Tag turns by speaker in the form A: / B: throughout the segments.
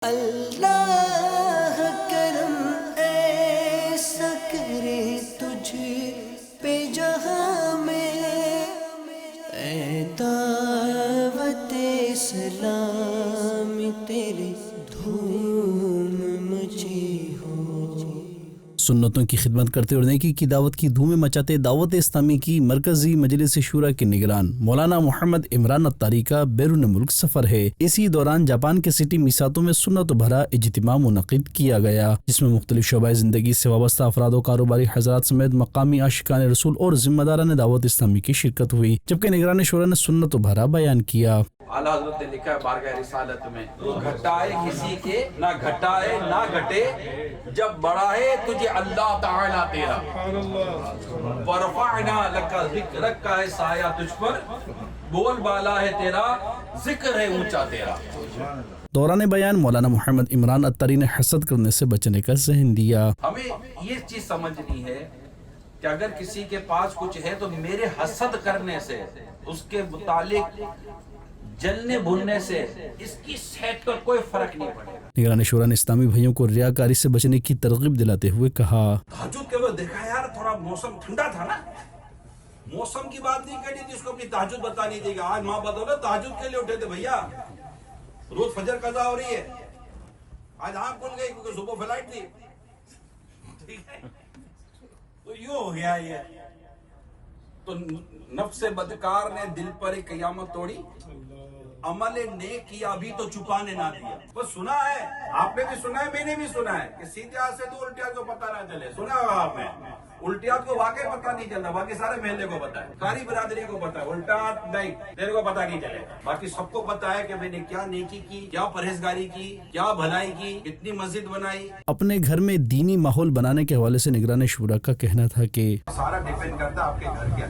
A: اللہ کرم ایسا کرے تجھ پہ جہاں میں، اے دعوت اسلام تیرے دھوم مچی ہو۔
B: سنتوں کی خدمت کرتے اور نیکی کی دعوت کی دھومیں مچاتے دعوت اسلامی کی مرکزی مجلس شورا کے نگران مولانا محمد عمران اتاری کا بیرون ملک سفر ہے۔ اسی دوران جاپان کے سٹی میساتو میں سنت بھرا اجتماع منعقد کیا گیا، جس میں مختلف شعبۂ زندگی سے وابستہ افراد و کاروباری حضرات سمیت مقامی عاشقان رسول اور ذمہ داران دعوت اسلامی کی شرکت ہوئی، جبکہ نگران شورا نے سنت بھرا بیان کیا۔
C: اعلیٰ حضرت نے لکھا ہے بارگاہ رسالت میں، گھٹائے کسی کے نہ گھٹائے نہ گھٹے، جب بڑھائے تجھے اللہ تعالیٰ تیرا، ورفعنا لک ذکرک کا ہے سایہ تجھ پر، بول بالا ہے تیرا، ذکر ہے اونچا تیرا۔
B: دوران بیان مولانا محمد عمران اتاری نے حسد کرنے سے بچنے کا ذہن دیا۔
C: ہمیں یہ چیز سمجھنی ہے کہ اگر کسی کے پاس کچھ ہے تو میرے حسد کرنے سے، اس کے متعلق جلنے بھولنے سے اس کی صحت پر کوئی فرق نہیں پڑے گا۔
B: نگران شورا نے اسلامی بھائیوں کو ریاکاری سے بچنے کی ترغیب دلاتے ہوئے کہا،
C: تہجد کے وقت دیکھا یار تھوڑا موسم ٹھنڈا تھا نا، موسم کی بات نہیں کرنی تھی، اس کو اپنی تہجد بتانی تھی کہ آج ماں بدولت تہجد کے لیے اٹھے تھے بھیا، روز فجر قضا ہو رہی ہے، آج آنکھ کھل گئی کیونکہ صبح فلائٹ تھی، ٹھیک ہے، تو یوں ہو گیا یہ۔ تو نفس بدکار نے دل پر ایک قیامت توڑی، عمل نیک کیا ابھی تو چھپانے نہ دیا۔ بس سنا ہے، آپ نے بھی سنا ہے، میں نے بھی سنا ہے کہ سیدھے ہاتھ سے تو الٹیات کو پتہ نہ چلے، سنا ہوگا آپ نے، الٹیات کو واقعی پتہ نہیں چلتا، باقی سارے محلے کو پتہ ہے، ساری برادری کو پتہ ہے، الٹیات نہیں تیرے کو پتہ نہیں چلے، باقی سب کو پتہ ہے کہ میں نے کیا نیکی کی، کیا پرہیزگاری کی، کیا بھلائی کی، کتنی مسجد بنائی۔
B: اپنے گھر میں دینی ماحول بنانے کے حوالے سے نگران شورا کا کہنا تھا کہ
D: سارا ڈیپینڈ کرتا ہے آپ کے گھر کے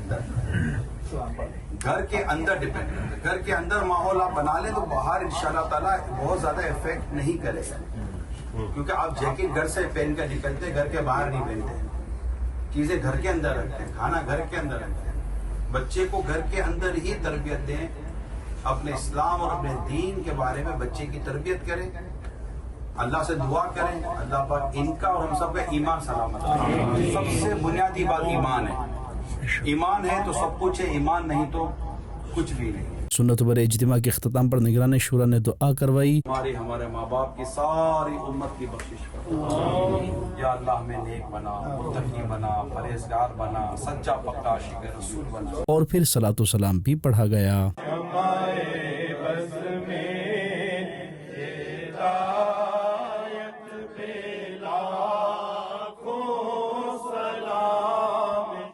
D: اندر ڈیپینڈ کرتا ہے۔ گھر کے اندر ماحول آپ بنا لیں تو باہر انشاءاللہ تعالیٰ بہت زیادہ افیکٹ نہیں کرے گا، کیونکہ آپ جیکٹ گھر سے پہن کر نکلتے، گھر کے باہر نہیں پہنتے، چیزیں گھر کے اندر رکھتے ہیں، کھانا گھر کے اندر رکھتے ہیں، بچے کو گھر کے اندر ہی تربیت دیں، اپنے اسلام اور اپنے دین کے بارے میں بچے کی تربیت کریں، اللہ سے دعا کریں اللہ پاک ان کا اور ہم سب کا ایمان سلامت رکھے۔ سب سے بنیادی بات ایمان ہے، ایمان ہے تو سب کچھ ہے، ایمان نہیں تو کچھ بھی نہیں۔
B: سنت بھرے اجتماع کے اختتام پر نگران شورا نے دعا کروائی،
D: ہمارے ماں باپ کی ساری امت کی بخشش کر، یا اللہ ہمیں نیک بنا، متقی بنا، پرہیزگار بنا، سچا پکا عاشق رسول بنا۔
B: اور پھر صلاۃ و سلام بھی پڑھا گیا۔